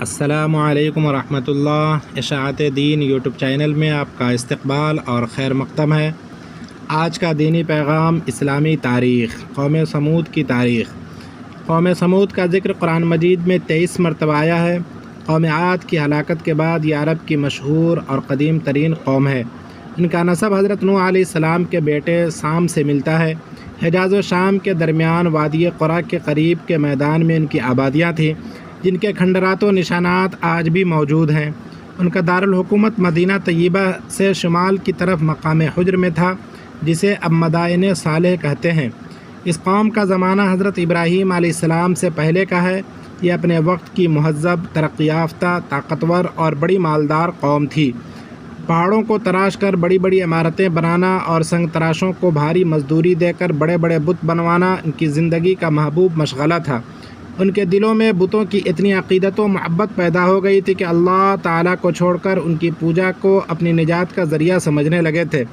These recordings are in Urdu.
السلام علیکم ورحمۃ اللہ۔ اشاعت دین یوٹیوب چینل میں آپ کا استقبال اور خیر مقدم ہے۔ آج کا دینی پیغام اسلامی تاریخ، قوم سمود کی تاریخ۔ قوم سمود کا ذکر قرآن مجید میں 23 مرتبہ آیا ہے۔ قوم عاد کی ہلاکت کے بعد یہ عرب کی مشہور اور قدیم ترین قوم ہے۔ ان کا نسب حضرت نوح علیہ السلام کے بیٹے سام سے ملتا ہے۔ حجاز و شام کے درمیان وادی قرا کے قریب کے میدان میں ان کی آبادیاں تھیں، جن کے کھنڈرات و نشانات آج بھی موجود ہیں۔ ان کا دارالحکومت مدینہ طیبہ سے شمال کی طرف مقام حجر میں تھا، جسے اب مدائن صالح کہتے ہیں۔ اس قوم کا زمانہ حضرت ابراہیم علیہ السلام سے پہلے کا ہے۔ یہ اپنے وقت کی مہذب، ترقی یافتہ، طاقتور اور بڑی مالدار قوم تھی۔ پہاڑوں کو تراش کر بڑی بڑی عمارتیں بنانا اور سنگ تراشوں کو بھاری مزدوری دے کر بڑے بڑے بت بنوانا ان کی زندگی کا محبوب مشغلہ تھا۔ ان کے دلوں میں بتوں کی اتنی عقیدت و محبت پیدا ہو گئی تھی کہ اللہ تعالیٰ کو چھوڑ کر ان کی پوجا کو اپنی نجات کا ذریعہ سمجھنے لگے تھے۔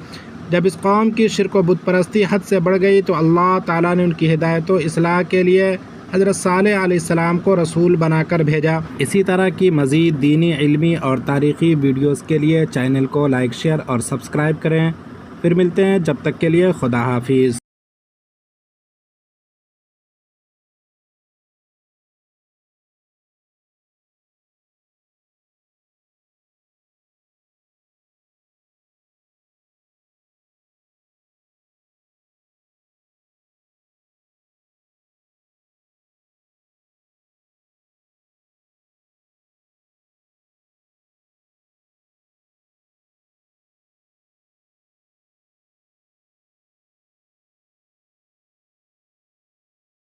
جب اس قوم کی شرک و بت پرستی حد سے بڑھ گئی تو اللہ تعالیٰ نے ان کی ہدایت و اصلاح کے لیے حضرت صالح علیہ السلام کو رسول بنا کر بھیجا۔ اسی طرح کی مزید دینی، علمی اور تاریخی ویڈیوز کے لیے چینل کو لائک، شیئر اور سبسکرائب کریں۔ پھر ملتے ہیں، جب تک کے لیے خدا حافظ۔